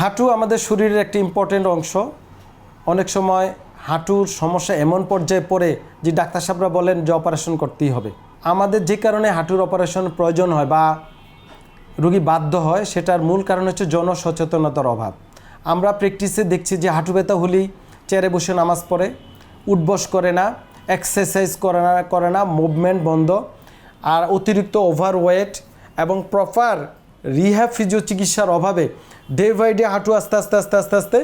হাঁটু আমাদের শরীরের একটি ইম্পর্টেন্ট অংশ। অনেক সময় হাঁটুর সমস্যা এমন পর্যায়ে পড়ে যে ডাক্তার সাহেবরা বলেন যে অপারেশন করতেই হবে। আমাদের যে কারণে হাঁটুর অপারেশন প্রয়োজন হয় বা রোগী বাধ্য হয়, সেটার মূল কারণ হচ্ছে জনসচেতনতার অভাব। আমরা প্র্যাকটিসে দেখছি যে হাঁটু ব্যথা হলেই চেয়ারে বসে নামাজ পড়ে, উঠবস করে না, এক্সারসাইজ করে না, মুভমেন্ট বন্ধ, আর অতিরিক্ত ওভারওয়েট এবং প্রপার রিহ্যাব ফিজিও চিকিৎসার অভাবে ডে বাই ডে হাঁটু আস্তে আস্তে আস্তে আস্তে আস্তে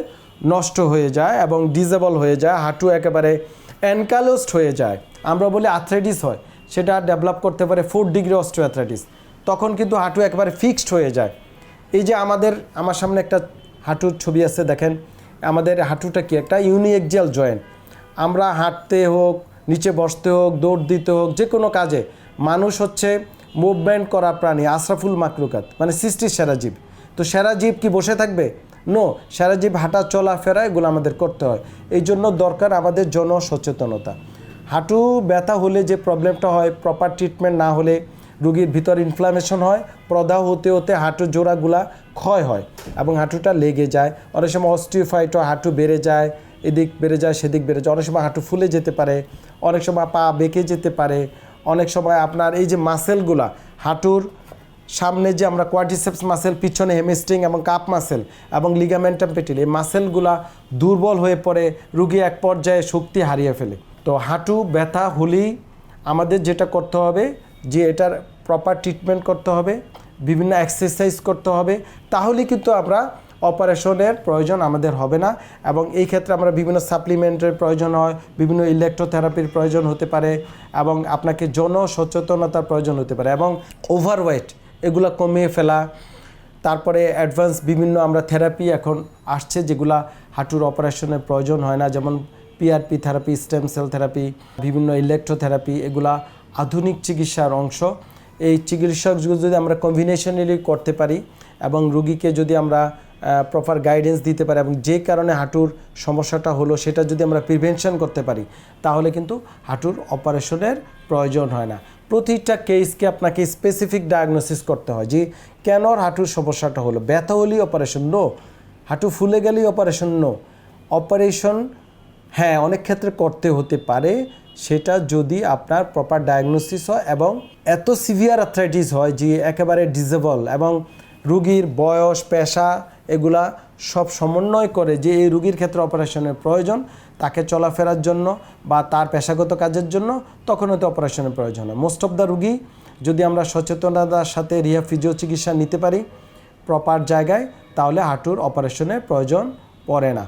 নষ্ট হয়ে যায় এবং ডিজেবল হয়ে যায়। হাঁটু একেবারে অ্যানকালোজড হয়ে যায়। আমরা বলি আর্থ্রাইটিস হয়, সেটা ডেভেলপ করতে পারে 4 ডিগ্রি অস্টিওআর্থ্রাইটিস। তখন কিন্তু হাঁটু একেবারে ফিক্সড হয়ে যায়। এই যে আমার সামনে একটা হাঁটুর ছবি আছে, দেখেন আমাদের হাঁটুটা কি একটা ইউনিএক্সিয়াল জয়েন্ট। আমরা হাঁটতে হোক, নিচে বসতে হোক, দৌড় দিতে হোক, যে কোনো কাজে মানুষ হচ্ছে মুভমেন্ট করা প্রাণী, আশরাফুল মাকলুকাত, মানে সৃষ্টির সেরা জীব। তো সেরা জীব কি বসে থাকবে? নো, সেরা জীব হাঁটা চলাফেরা এগুলো আমাদের করতে হয়। এই জন্য দরকার আমাদের জনসচেতনতা। হাঁটু ব্যথা হলে যে প্রবলেমটা হয়, প্রপার ট্রিটমেন্ট না হলে রোগীর ভিতর ইনফ্লামেশন হয়, প্রদাহ হতে হতে হাঁটুর জোড়াগুলা ক্ষয় হয় এবং হাঁটুটা লেগে যায়। অনেক সময় অস্টিওফাইট হয়, হাঁটু বেড়ে যায়, এদিক বেড়ে যায়, সেদিক বেড়ে যায়। অনেক সময় হাঁটু ফুলে যেতে পারে, অনেক সময় পা বেঁকে যেতে পারে, অনেক সময় আপনার এই যে মাসেলগুলা হাঁটুর সামনে যে আমরা কোয়াড্রিসেপস মাসেল, পিছনে হেমিস্ট্রিং এবং কাপ মাসেল এবং লিগামেন্টাম পেটিল, এই মাসেলগুলা দুর্বল হয়ে পড়ে, রোগী এক পর্যায়ে শক্তি হারিয়ে ফেলে। তো হাঁটু ব্যথা হলেই আমাদের যেটা করতে হবে যে এটার প্রপার ট্রিটমেন্ট করতে হবে, বিভিন্ন এক্সারসাইজ করতে হবে, তাহলে কিন্তু আমরা অপারেশনের প্রয়োজন আমাদের হবে না। এবং এই ক্ষেত্রে আমরা বিভিন্ন সাপ্লিমেন্টের প্রয়োজন হয়, বিভিন্ন ইলেকট্রোথেরাপির প্রয়োজন হতে পারে এবং আপনাকে জনসচেতনতার প্রয়োজন হতে পারে এবং ওভারওয়েট এগুলো কমিয়ে ফেলা। তারপরে অ্যাডভান্স বিভিন্ন আমরা থেরাপি এখন আসছে যেগুলা হাঁটুর অপারেশনের প্রয়োজন হয় না, যেমন PRP therapy, stem cell therapy, বিভিন্ন ইলেকট্রোথেরাপি, এগুলা আধুনিক চিকিৎসার অংশ। এই চিকিৎসাগুলো যদি আমরা কম্বিনেশনালি করতে পারি এবং রোগীকে যদি আমরা প্রপার গাইডেন্স দিতে পারি এবং যে কারণে হাঁটুর সমস্যাটা হলো সেটা যদি আমরা প্রিভেনশন করতে পারি, তাহলে কিন্তু হাঁটুর অপারেশনের প্রয়োজন হয় না। প্রতিটা কেসকে আপনাকে স্পেসিফিক ডায়াগনোসিস করতে হয় যে কেন হাঁটুর সমস্যাটা হলো। ব্যথা হলেই অপারেশন নো, হাঁটু ফুলে গেলেই অপারেশন নো। অপারেশন হ্যাঁ অনেক ক্ষেত্রে করতে হতে পারে, সেটা যদি আপনার প্রপার ডায়াগনোসিস হয় এবং এত সিভিয়ার আর্থ্রাইটিস হয় যে একেবারে ডিজেবল এবং রুগীর বয়স, পেশা এগুলা সব সমন্বয় করে যে এই রুগীর ক্ষেত্রে অপারেশনের প্রয়োজন, তাকে চলাফেরার জন্য বা তার পেশাগত কাজের জন্য, তখন হয়তো অপারেশনের প্রয়োজন হয়। মোস্ট অফ দ্য রুগী যদি আমরা সচেতনতার সাথে রিহ্যাব ফিজিও চিকিৎসা নিতে পারি প্রপার জায়গায়, তাহলে হাঁটুর অপারেশনের প্রয়োজন পড়ে না।